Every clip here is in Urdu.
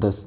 10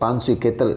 571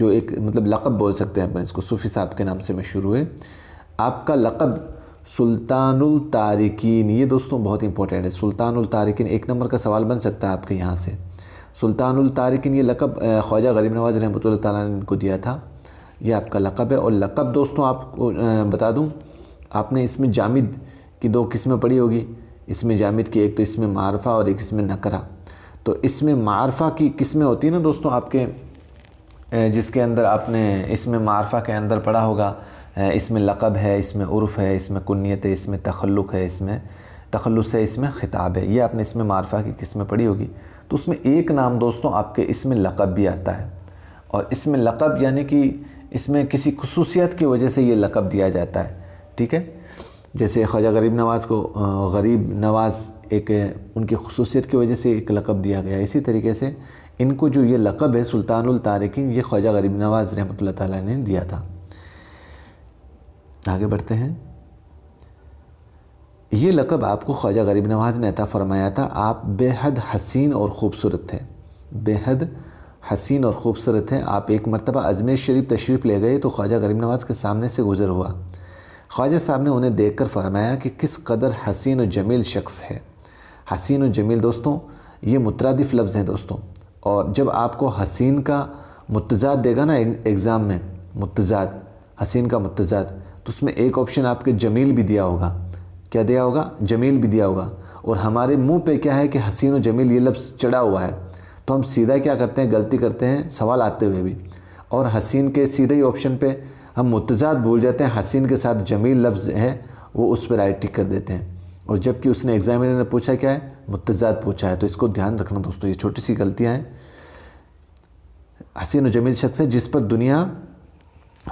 جو ایک مطلب لقب بول سکتے ہیں اپنے اس کو، صوفی صاحب کے نام سے مشہور ہوئے۔ آپ کا لقب سلطان التارکین، یہ دوستوں بہت امپورٹنٹ ہے، سلطان التارکین، 1 نمبر کا سوال بن سکتا ہے آپ کے یہاں سے۔ سلطان التارکین یہ لقب خواجہ غریب نواز رحمۃ اللہ تعالیٰ نے ان کو دیا تھا، یہ آپ کا لقب ہے۔ اور لقب دوستوں آپ کو بتا دوں، آپ نے اسم جامد کی 2 قسمیں پڑھی ہوگی، اسم جامد کی ایک تو اسم معرفہ اور ایک اسم نکرہ۔ تو اسم معرفہ کی قسمیں ہوتی ہیں نا دوستوں آپ کے، جس کے اندر آپ نے اسم معرفہ کے اندر پڑھا ہوگا، اسم لقب ہے، اسم عرف ہے، اسم کنیت ہے، اسم تخلق ہے، اسم تخلص ہے، اسم خطاب ہے، یہ آپ نے اسم معرفہ کی قسمیں پڑھی ہوگی۔ تو اس میں ایک نام دوستوں آپ کے اسم لقب بھی آتا ہے، اور اسم لقب یعنی کہ اس میں کسی خصوصیت کی وجہ سے یہ لقب دیا جاتا ہے، ٹھیک ہے۔ جیسے خواجہ غریب نواز کو غریب نواز ایک ان کی خصوصیت کی وجہ سے ایک لقب دیا گیا، اسی طریقے سے ان کو جو یہ لقب ہے سلطان التارکین، یہ خواجہ غریب نواز رحمۃ اللہ تعالیٰ نے دیا تھا۔ آگے بڑھتے ہیں۔ یہ لقب آپ کو خواجہ غریب نواز نے عطا فرمایا تھا۔ آپ بے حد حسین اور خوبصورت تھے، بے حد حسین اور خوبصورت ہیں۔ آپ ایک مرتبہ اجمیر شریف تشریف لے گئے تو خواجہ غریب نواز کے سامنے سے گزر ہوا۔ خواجہ صاحب نے انہیں دیکھ کر فرمایا کہ کس قدر حسین و جمیل شخص ہے۔ حسین و جمیل دوستوں یہ مترادف لفظ ہیں دوستوں، اور جب آپ کو حسین کا متضاد دے گا نا ایگزام میں، متضاد، حسین کا متضاد، تو اس میں ایک آپشن آپ کے جمیل بھی دیا ہوگا۔ کیا دیا ہوگا؟ جمیل بھی دیا ہوگا۔ اور ہمارے منہ پہ کیا ہے کہ حسین و جمیل یہ لفظ چڑھا ہوا ہے، تو ہم سیدھا کیا کرتے ہیں، غلطی کرتے ہیں سوال آتے ہوئے بھی، اور حسین کے سیدھے ہی آپشن پہ ہم متضاد بھول جاتے ہیں، حسین کے ساتھ جمیل لفظ ہے وہ اس پہ رائٹ ٹک کر دیتے ہیں، اور جب کہ اس نے ایگزامینر نے پوچھا کیا ہے، متضاد پوچھا ہے۔ تو اس کو دھیان رکھنا دوستوں، یہ چھوٹی سی غلطیاں ہیں۔ حسین و جمیل شخص ہے جس پر دنیا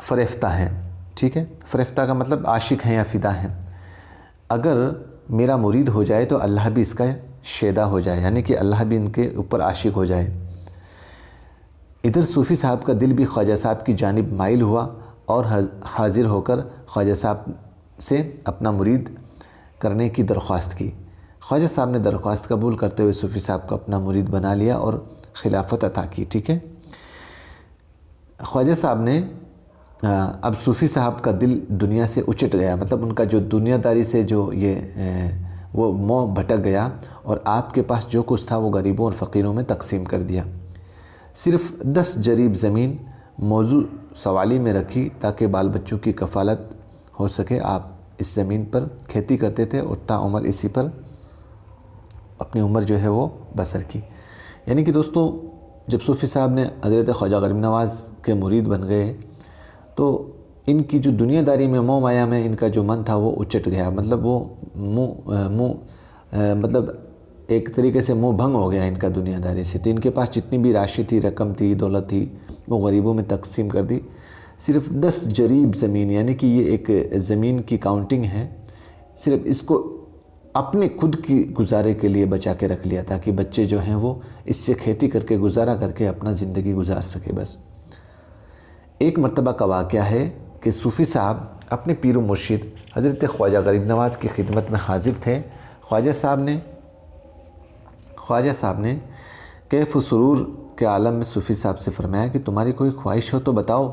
فریفتہ ہے، ٹھیک ہے۔ فریفتہ کا مطلب عاشق ہیں یا فدا ہیں۔ اگر میرا مرید ہو جائے تو اللہ بھی اس کا شیدا ہو جائے، یعنی کہ اللہ بھی ان کے اوپر عاشق ہو جائے۔ ادھر صوفی صاحب کا دل بھی خواجہ صاحب کی جانب مائل ہوا اور حاضر ہو کر خواجہ صاحب سے اپنا مرید کرنے کی درخواست کی۔ خواجہ صاحب نے درخواست قبول کرتے ہوئے صوفی صاحب کو اپنا مرید بنا لیا اور خلافت عطا کی، ٹھیک ہے۔ خواجہ صاحب نے اب صوفی صاحب کا دل دنیا سے اچٹ گیا، مطلب ان کا جو دنیا داری سے جو وہ موہ بھٹک گیا، اور آپ کے پاس جو کچھ تھا وہ غریبوں اور فقیروں میں تقسیم کر دیا۔ صرف 10 جریب زمین موضوع سوالی میں رکھی تاکہ بال بچوں کی کفالت ہو سکے۔ آپ اس زمین پر کھیتی کرتے تھے اور تا عمر اسی پر اپنی عمر جو ہے وہ بسر کی۔ یعنی کہ دوستوں جب صوفی صاحب نے حضرت خواجہ غریب نواز کے مرید بن گئے تو ان کی جو دنیا داری میں موہ مایا میں ان کا جو من تھا وہ اچٹ گیا، مطلب وہ مطلب ایک طریقے سے منہ بھنگ ہو گیا ان کا دنیا داری سے۔ تو ان کے پاس جتنی بھی راشی تھی، رقم تھی، دولت تھی، وہ غریبوں میں تقسیم کر دی۔ صرف 10 جریب زمین، یعنی کہ یہ ایک زمین کی کاؤنٹنگ ہے، صرف اس کو اپنے خود کی گزارے کے لیے بچا کے رکھ لیا تاکہ بچے جو ہیں وہ اس سے کھیتی کر کے گزارا کر کے اپنا زندگی گزار سکے بس۔ ایک مرتبہ کا واقعہ ہے کہ صوفی صاحب اپنے پیر و مرشد حضرت خواجہ غریب نواز کی خدمت میں حاضر تھے۔ خواجہ صاحب نے کیف و سرور کے عالم میں صوفی صاحب سے فرمایا کہ تمہاری کوئی خواہش ہو تو بتاؤ۔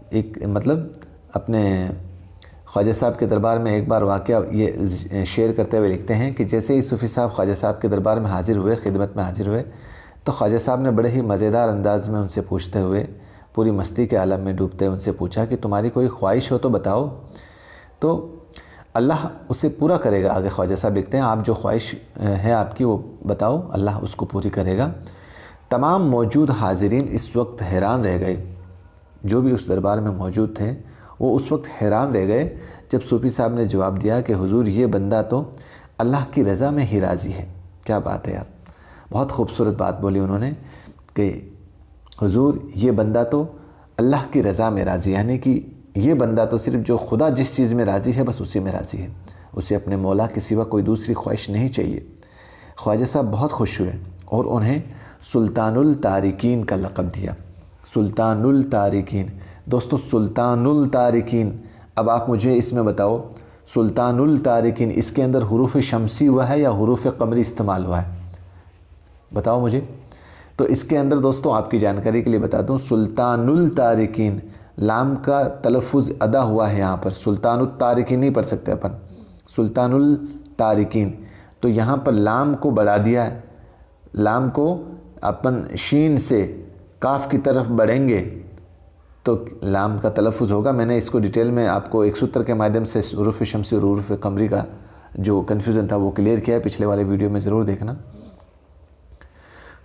ایک مطلب اپنے خواجہ صاحب کے دربار میں ایک بار واقعہ یہ شیئر کرتے ہوئے لکھتے ہیں کہ جیسے ہی صوفی صاحب خواجہ صاحب کے دربار میں حاضر ہوئے، خدمت میں حاضر ہوئے، تو خواجہ صاحب نے بڑے ہی مزیدار انداز میں ان سے پوچھتے ہوئے، پوری مستی کے عالم میں ڈوبتے ان سے پوچھا کہ تمہاری کوئی خواہش ہو تو بتاؤ، تو اللہ اسے پورا کرے گا۔ آگے خواجہ صاحب لکھتے ہیں آپ جو خواہش ہے آپ کی وہ بتاؤ، اللہ اس کو پوری کرے گا۔ تمام موجود حاضرین اس وقت حیران رہ گئے، جو بھی اس دربار میں موجود تھے وہ اس وقت حیران رہ گئے جب صوفی صاحب نے جواب دیا کہ حضور یہ بندہ تو اللہ کی رضا میں ہی راضی ہے۔ کیا بات ہے یار، بہت خوبصورت بات بولی انہوں نے کہ حضور یہ بندہ تو اللہ کی رضا میں راضی ہے، یعنی کہ یہ بندہ تو صرف جو خدا جس چیز میں راضی ہے بس اسی میں راضی ہے، اسے اپنے مولا کے سوا کوئی دوسری خواہش نہیں چاہیے۔ خواجہ صاحب بہت خوش ہوئے اور انہیں سلطان التارکین کا لقب دیا۔ سلطان التارکین دوستو، سلطان التارکین۔ اب آپ مجھے اس میں بتاؤ سلطان التارکین اس کے اندر حروف شمسی ہوا ہے یا حروف قمری استعمال ہوا ہے؟ بتاؤ مجھے۔ تو اس کے اندر دوستوں آپ کی جانکاری کے لیے بتا دوں، سلطان التارکین، لام کا تلفظ ادا ہوا ہے یہاں پر، سلطان التارکین نہیں پڑھ سکتے اپن، سلطان التارکین، تو یہاں پر لام کو بڑھا دیا ہے، لام کو اپن شین سے کاف کی طرف بڑھیں گے تو لام کا تلفظ ہوگا۔ میں نے اس کو ڈیٹیل میں آپ کو ایک سوتر کے مادھیم سے حروف شمسی اور حروف قمری کا جو کنفیوژن تھا وہ کلیئر کیا ہے، پچھلے والے ویڈیو میں ضرور دیکھنا۔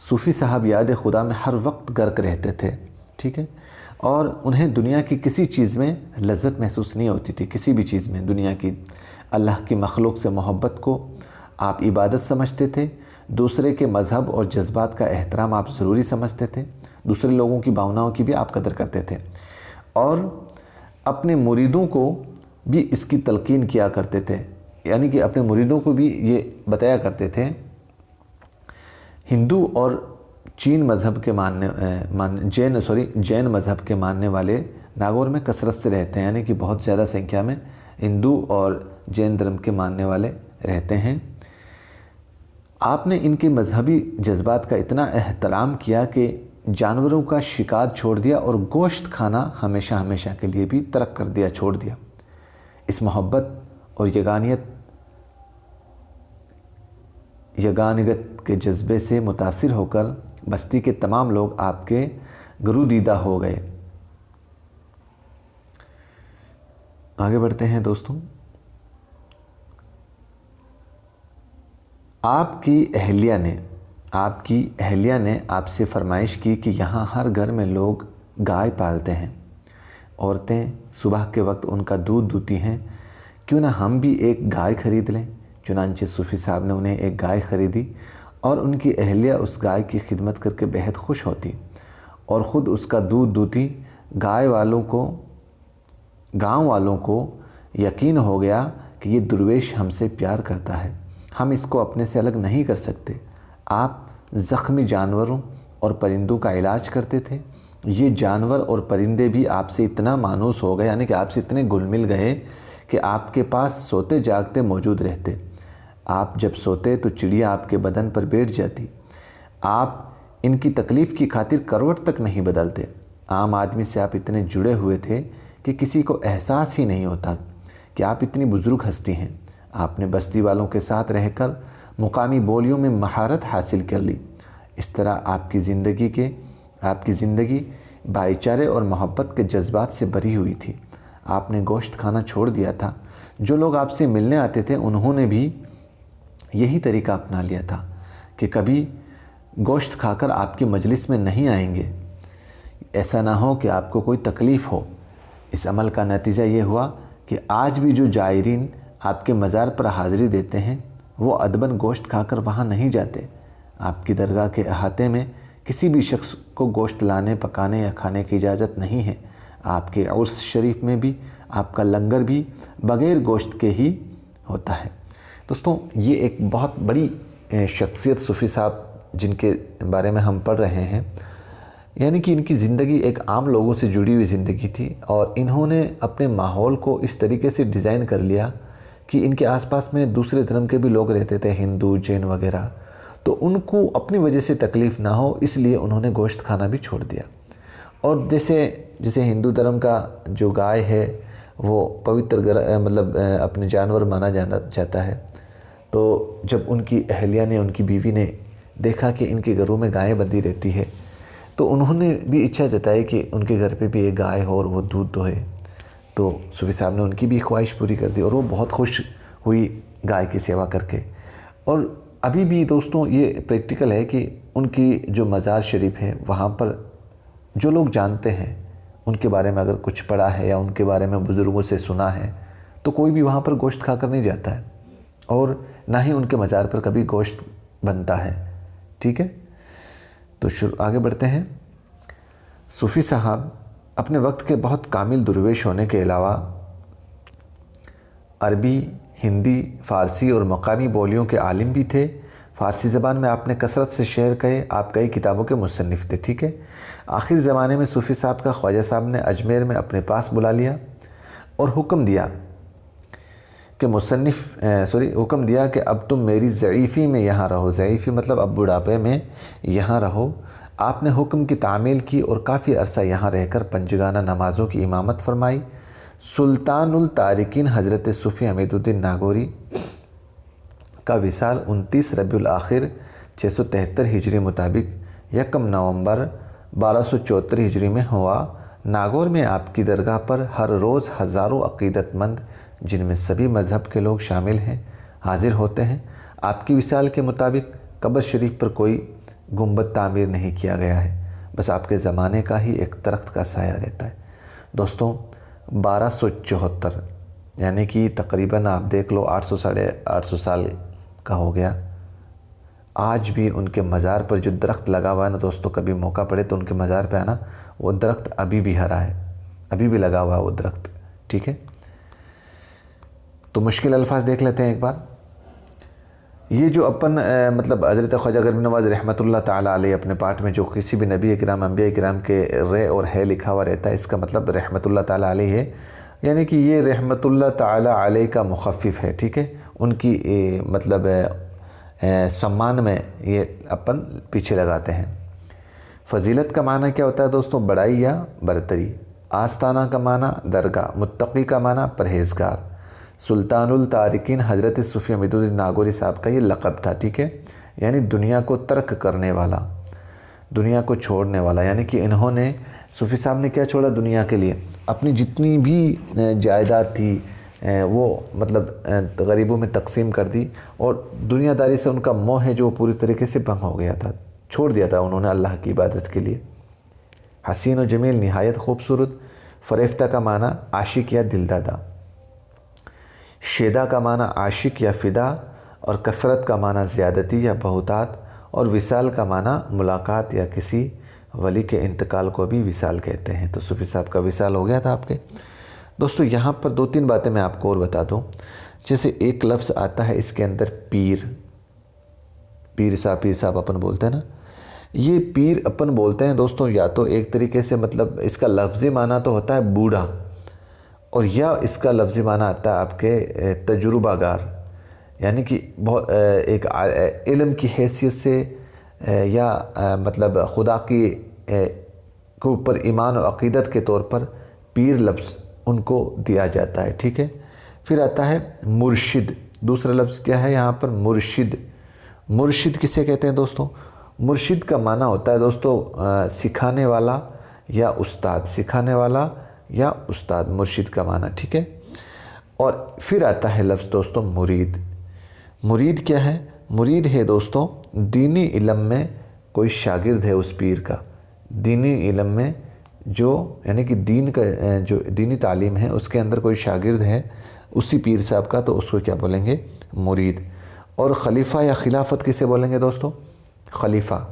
صوفی صاحب یاد خدا میں ہر وقت غرق رہتے تھے، ٹھیک ہے، اور انہیں دنیا کی کسی چیز میں لذت محسوس نہیں ہوتی تھی، کسی بھی چیز میں دنیا کی۔ اللہ کی مخلوق سے محبت کو آپ عبادت سمجھتے تھے، دوسرے کے مذہب اور جذبات کا احترام آپ ضروری سمجھتے تھے، دوسرے لوگوں کی بھاوناؤں کی بھی آپ قدر کرتے تھے، اور اپنے مریدوں کو بھی اس کی تلقین کیا کرتے تھے، یعنی کہ اپنے مریدوں کو بھی یہ بتایا کرتے تھے۔ ہندو اور جین مذہب کے ماننے والے ناگور میں کثرت سے رہتے ہیں، یعنی کہ بہت زیادہ سنکھیا میں ہندو اور جین دھرم کے ماننے والے رہتے ہیں۔ آپ نے ان کے مذہبی جذبات کا اتنا احترام کیا کہ جانوروں کا شکار چھوڑ دیا اور گوشت کھانا ہمیشہ ہمیشہ کے لیے بھی ترک کر دیا، چھوڑ دیا۔ اس محبت اور یگانگت کے جذبے سے متاثر ہو کر بستی کے تمام لوگ آپ کے گرودیدہ ہو گئے۔ آگے بڑھتے ہیں دوستوں۔ آپ کی اہلیہ نے آپ سے فرمائش کی کہ یہاں ہر گھر میں لوگ گائے پالتے ہیں، عورتیں صبح کے وقت ان کا دودھ دوتی ہیں، کیوں نہ ہم بھی ایک گائے خرید لیں؟ چنانچہ صوفی صاحب نے انہیں ایک گائے خریدی، اور ان کی اہلیہ اس گائے کی خدمت کر کے بہت خوش ہوتی اور خود اس کا دودھ دوتی۔ گاؤں والوں کو یقین ہو گیا کہ یہ درویش ہم سے پیار کرتا ہے، ہم اس کو اپنے سے الگ نہیں کر سکتے۔ آپ زخمی جانوروں اور پرندوں کا علاج کرتے تھے، یہ جانور اور پرندے بھی آپ سے اتنا مانوس ہو گئے، یعنی کہ آپ سے اتنے گل مل گئے کہ آپ کے پاس سوتے جاگتے موجود رہتے۔ آپ جب سوتے تو چڑیا آپ کے بدن پر بیٹھ جاتی، آپ ان کی تکلیف کی خاطر کروٹ تک نہیں بدلتے۔ عام آدمی سے آپ اتنے جڑے ہوئے تھے کہ کسی کو احساس ہی نہیں ہوتا کہ آپ اتنی بزرگ ہستی ہیں۔ آپ نے بستی والوں کے ساتھ رہ کر مقامی بولیوں میں مہارت حاصل کر لی، اس طرح آپ کی زندگی بھائی چارے اور محبت کے جذبات سے بھری ہوئی تھی۔ آپ نے گوشت کھانا چھوڑ دیا تھا، جو لوگ آپ سے ملنے آتے تھے انہوں نے بھی یہی طریقہ اپنا لیا تھا کہ کبھی گوشت کھا کر آپ کی مجلس میں نہیں آئیں گے، ایسا نہ ہو کہ آپ کو کوئی تکلیف ہو۔ اس عمل کا نتیجہ یہ ہوا کہ آج بھی جو جائرین آپ کے مزار پر حاضری دیتے ہیں وہ ادباً گوشت کھا کر وہاں نہیں جاتے۔ آپ کی درگاہ کے احاطے میں کسی بھی شخص کو گوشت لانے، پکانے یا کھانے کی اجازت نہیں ہے۔ آپ کے عرس شریف میں بھی آپ کا لنگر بھی بغیر گوشت کے ہی ہوتا ہے۔ دوستوں، یہ ایک بہت بڑی شخصیت صوفی صاحب جن کے بارے میں ہم پڑھ رہے ہیں، یعنی کہ ان کی زندگی ایک عام لوگوں سے جڑی ہوئی زندگی تھی، اور انہوں نے اپنے ماحول کو اس طریقے سے ڈیزائن کر لیا کہ ان کے آس پاس میں دوسرے دھرم کے بھی لوگ رہتے تھے، ہندو، جین وغیرہ، تو ان کو اپنی وجہ سے تکلیف نہ ہو اس لیے انہوں نے گوشت کھانا بھی چھوڑ دیا۔ اور جیسے ہندو دھرم کا جو گائے ہے وہ پوتر اپنے جانور مانا جاتا ہے، تو جب ان کی اہلیہ نے، ان کی بیوی نے دیکھا کہ ان کے گھروں میں گائے بندھی رہتی ہے تو انہوں نے بھی اچھا جتائی کہ ان کے گھر پہ بھی ایک گائے ہو اور وہ دودھ دوہے۔ تو صوفی صاحب نے ان کی بھی خواہش پوری کر دی اور وہ بہت خوش ہوئی گائے کی سیوا کر کے۔ اور ابھی بھی دوستوں یہ پریکٹیکل ہے کہ ان کی جو مزار شریف ہے وہاں پر جو لوگ جانتے ہیں، ان کے بارے میں اگر کچھ پڑھا ہے یا ان کے بارے میں بزرگوں سے سنا ہے تو کوئی بھی وہاں پر گوشت کھا کر نہیں جاتا ہے، اور نہ ہی ان کے مزار پر کبھی گوشت بنتا ہے، ٹھیک ہے۔ تو آگے بڑھتے ہیں۔ صوفی صاحب اپنے وقت کے بہت کامل درویش ہونے کے علاوہ عربی، ہندی، فارسی اور مقامی بولیوں کے عالم بھی تھے۔ فارسی زبان میں آپ نے کثرت سے شعر کہے، آپ کئی کتابوں کے مصنف تھے، ٹھیک ہے۔ آخر زمانے میں صوفی صاحب کا خواجہ صاحب نے اجمیر میں اپنے پاس بلا لیا اور حکم دیا کہ اب تم میری ضعیفی میں یہاں رہو۔ ضعیفی مطلب اب بڑھاپے میں یہاں رہو، آپ نے حکم کی تعمیل کی اور کافی عرصہ یہاں رہ کر پنجگانہ نمازوں کی امامت فرمائی۔ سلطان التارکین حضرت صوفی حمید الدین ناگوری کا وصال 29 ربیع الاخر 673 ہجری مطابق 1 نومبر 1274 ہجری میں ہوا۔ ناگور میں آپ کی درگاہ پر ہر روز ہزاروں عقیدت مند، جن میں سبھی مذہب کے لوگ شامل ہیں، حاضر ہوتے ہیں۔ آپ کی وصال کے مطابق قبر شریف پر کوئی گنبد تعمیر نہیں کیا گیا ہے، بس آپ کے زمانے کا ہی ایک درخت کا سایہ رہتا ہے۔ دوستوں 1274 یعنی کہ تقریباً آپ دیکھ لو 800 سال کا ہو گیا۔ آج بھی ان کے مزار پر جو درخت لگا ہوا ہے نا دوستوں، کبھی موقع پڑے تو ان کے مزار پہ آنا، وہ درخت ابھی بھی ہرا ہے، ابھی بھی لگا ہوا ہے وہ درخت، ٹھیک ہے۔ تو مشکل الفاظ دیکھ لیتے ہیں ایک بار۔ یہ جو مطلب حضرت خواجہ غریب نواز رحمۃ اللہ تعالیٰ علیہ اپنے پاٹ میں جو کسی بھی نبی کرام انبیاء کرام کے رے اور ہے لکھا ہوا رہتا ہے، اس کا مطلب رحمۃ اللہ تعالیٰ علیہ ہے، یعنی کہ یہ رحمۃ اللہ تعالیٰ علیہ کا مخفف ہے، ٹھیک ہے۔ ان کی مطلب سمان میں یہ پیچھے لگاتے ہیں۔ فضیلت کا معنی کیا ہوتا ہے دوستوں؟ بڑائی یا برتری۔ آستانہ کا معنی درگاہ، متقی کا معنی پرہیزگار۔ سلطان التارکین حضرت صوفی حمید الدین ناگوری صاحب کا یہ لقب تھا، ٹھیک ہے، یعنی دنیا کو ترک کرنے والا، دنیا کو چھوڑنے والا، یعنی کہ انہوں نے صوفی صاحب نے کیا چھوڑا دنیا کے لیے؟ اپنی جتنی بھی جائیداد تھی وہ مطلب غریبوں میں تقسیم کر دی، اور دنیا داری سے ان کا موہ ہے جو پوری طریقے سے بھنگ ہو گیا تھا، چھوڑ دیا تھا انہوں نے اللہ کی عبادت کے لیے۔ حسین و جمیل نہایت خوبصورت۔ فریفتہ کا معنی عاشق یا دلدادہ۔ شیدہ کا معنی عاشق یا فدا، اور کثرت کا معنی زیادتی یا بہتات، اور وصال کا معنی ملاقات یا کسی ولی کے انتقال کو بھی وصال کہتے ہیں۔ تو صوفی صاحب کا وصال ہو گیا تھا آپ کے۔ دوستو یہاں پر 2-3 باتیں میں آپ کو اور بتا دوں۔ جیسے ایک لفظ آتا ہے اس کے اندر پیر صاحب اپن بولتے ہیں نا، یہ پیر اپن بولتے ہیں دوستوں، یا تو ایک طریقے سے مطلب اس کا لفظی معنی تو ہوتا ہے بوڑھا، اور یا اس کا لفظی معنی آتا ہے آپ کے تجربہ گار، یعنی کہ بہت ایک علم کی حیثیت سے یا مطلب خدا کے اوپر ایمان و عقیدت کے طور پر پیر لفظ ان کو دیا جاتا ہے، ٹھیک ہے۔ پھر آتا ہے مرشد، دوسرا لفظ کیا ہے یہاں پر؟ مرشد۔ مرشد کسے کہتے ہیں دوستوں؟ مرشد کا معنی ہوتا ہے دوستوں سکھانے والا یا استاد، سکھانے والا یا استاد، مرشد کا معنی، ٹھیک ہے۔ اور پھر آتا ہے لفظ دوستوں مرید۔ مرید کیا ہے؟ مرید ہے دوستوں دینی علم میں کوئی شاگرد ہے اس پیر کا، دینی علم میں جو یعنی کہ دین کا جو دینی تعلیم ہے اس کے اندر کوئی شاگرد ہے اسی پیر صاحب کا، تو اس کو کیا بولیں گے؟ مرید۔ اور خلیفہ یا خلافت کسے بولیں گے دوستوں؟ خلیفہ۔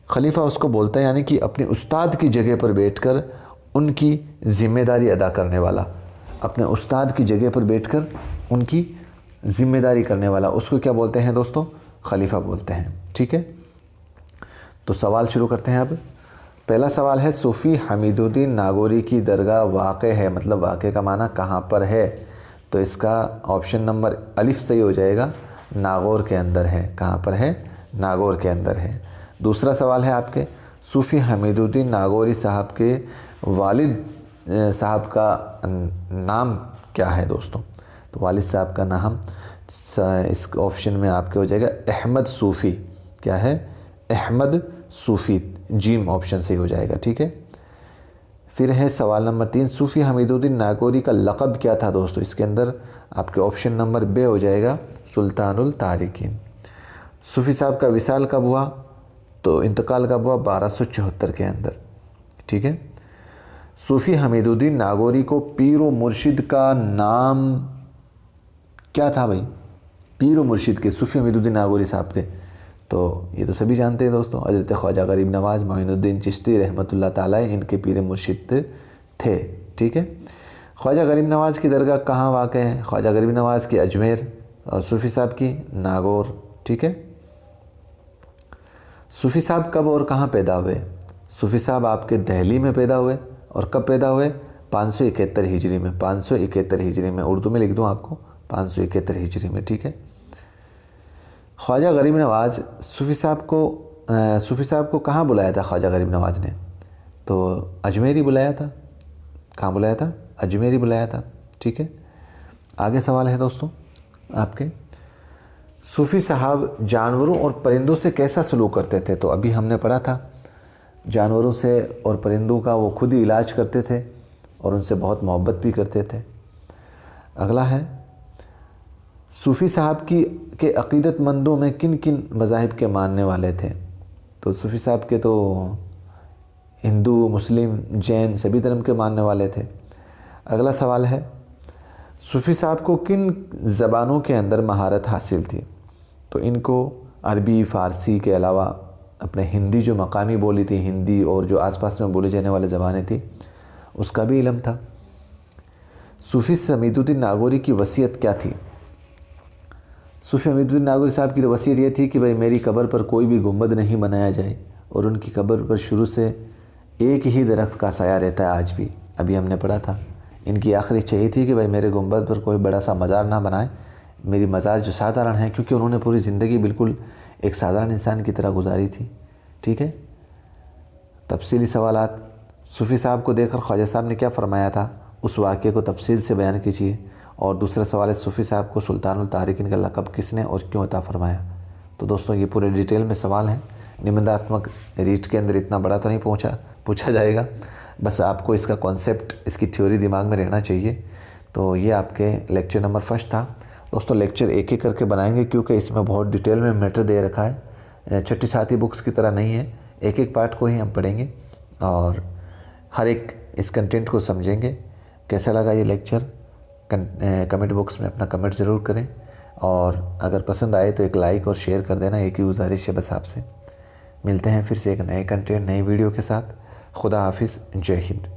خلیفہ اس کو بولتا ہے یعنی کہ اپنے استاد کی جگہ پر بیٹھ کر ان کی ذمہ داری ادا کرنے والا، اپنے استاد کی جگہ پر بیٹھ کر ان کی ذمہ داری کرنے والا، اس کو کیا بولتے ہیں دوستوں؟ خلیفہ بولتے ہیں، ٹھیک ہے۔ تو سوال شروع کرتے ہیں اب۔ پہلا سوال ہے صوفی حمید الدین ناگوری کی درگاہ واقع ہے، مطلب واقع کا معنی کہاں پر ہے؟ تو اس کا آپشن نمبر الف صحیح ہو جائے گا، ناگور کے اندر ہے۔ کہاں پر ہے؟ ناگور کے اندر ہے۔ دوسرا سوال ہے آپ کے صوفی حمید الدین ناگوری صاحب کے والد صاحب کا نام کیا ہے دوستوں؟ تو والد صاحب کا نام اس آپشن میں آپ کے ہو جائے گا احمد صوفی۔ کیا ہے؟ احمد صوفی، جیم آپشن سے ہی ہو جائے گا، ٹھیک ہے۔ پھر ہے سوال نمبر 3 صوفی حمید الدین ناگوری کا لقب کیا تھا دوستو؟ اس کے اندر آپ کے آپشن نمبر بے ہو جائے گا سلطان التارکین۔ صوفی صاحب کا وصال کب ہوا؟ تو انتقال کب ہوا؟ 1274 کے اندر، ٹھیک ہے۔ صوفی حمید الدین ناگوری کو پیر و مرشد کا نام کیا تھا بھائی؟ پیر و مرشد کے صوفی حمید الدین ناگوری صاحب کے، تو یہ تو سبھی جانتے ہیں دوستوں، حضرت خواجہ غریب نواز معین الدین چشتی رحمۃ اللہ تعالیٰ ان کے پیر مرشد تھے، ٹھیک ہے۔ خواجہ غریب نواز کی درگاہ کہاں واقع ہے؟ خواجہ غریب نواز کی اجمیر، اور صوفی صاحب کی ناگور، ٹھیک ہے۔ صوفی صاحب کب اور کہاں پیدا ہوئے؟ صوفی صاحب آپ کے دہلی میں پیدا ہوئے، اور کب پیدا ہوئے؟ 571 ہجری میں، 571 ہجری میں، اردو میں لکھ دوں آپ کو 571 ہجری میں، ٹھیک ہے۔ خواجہ غریب نواز صوفی صاحب کو صوفی صاحب کو کہاں بلایا تھا خواجہ غریب نواز نے؟ تو اجمیر ہی بلایا تھا. کہاں بلایا تھا؟ اجمیر ہی بلایا تھا. ٹھیک ہے. آگے سوال ہے دوستوں آپ کے، صوفی صاحب جانوروں اور پرندوں سے کیسا سلوک کرتے تھے؟ تو ابھی ہم نے پڑھا تھا جانوروں سے اور پرندوں کا وہ خود ہی علاج کرتے تھے اور ان سے بہت محبت بھی کرتے تھے. اگلا ہے، صوفی صاحب کے عقیدت مندوں میں کن کن مذاہب کے ماننے والے تھے؟ تو صوفی صاحب کے تو ہندو، مسلم، جین سبھی دھرم کے ماننے والے تھے. اگلا سوال ہے، صوفی صاحب کو کن زبانوں کے اندر مہارت حاصل تھی؟ تو ان کو عربی، فارسی کے علاوہ اپنے ہندی جو مقامی بولی تھی، ہندی اور جو آس پاس میں بولے جانے والے زبانیں تھیں اس کا بھی علم تھا. صوفی حمید الدین ناگوری کی وصیت کیا تھی؟ صوفی حمید الدین ناگوری صاحب کی وصیت یہ تھی کہ بھائی میری قبر پر کوئی بھی گنبد نہیں بنایا جائے، اور ان کی قبر پر شروع سے ایک ہی درخت کا سایہ رہتا ہے آج بھی. ابھی ہم نے پڑھا تھا ان کی آخری اچھا یہ تھی کہ بھائی میرے گنبد پر کوئی بڑا سا مزار نہ بنائے، میری مزار جو سادھارن ہے، کیونکہ انہوں نے پوری زندگی بالکل ایک سادھارن انسان کی طرح گزاری تھی. ٹھیک ہے. تفصیلی سوالات، صوفی صاحب کو دیکھ کر خواجہ صاحب نے کیا فرمایا تھا؟ اس واقعے کو تفصیل سے بیان کیجیے. اور دوسرا سوال ہے، صوفی صاحب کو سلطان التارکین کا لقب کس نے اور کیوں عطا فرمایا؟ تو دوستوں یہ پورے ڈیٹیل میں سوال ہیں. نمنداتمک ریٹ کے اندر اتنا بڑا تو نہیں پوچھا جائے گا، بس آپ کو اس کا کانسیپٹ، اس کی تھیوری دماغ میں رہنا چاہیے. تو یہ آپ کے لیکچر نمبر 1 تھا. دوستوں لیکچر ایک ایک کر کے بنائیں گے کیونکہ اس میں بہت ڈیٹیل میں میٹر دے رکھا ہے. چھٹی ساتھی بکس کی طرح نہیں ہے، ایک ایک پارٹ کو ہی ہم پڑھیں گے اور ہر ایک اس کنٹینٹ کو سمجھیں گے. کیسا لگا یہ لیکچر؟ کمنٹ باکس میں اپنا کمنٹ ضرور کریں، اور اگر پسند آئے تو ایک لائک اور شیئر کر دینا. ایک ہی گزارش ہے بس آپ سے. ملتے ہیں پھر سے ایک نئے کنٹینٹ، نئی ویڈیو کے ساتھ. خدا حافظ. جے ہند.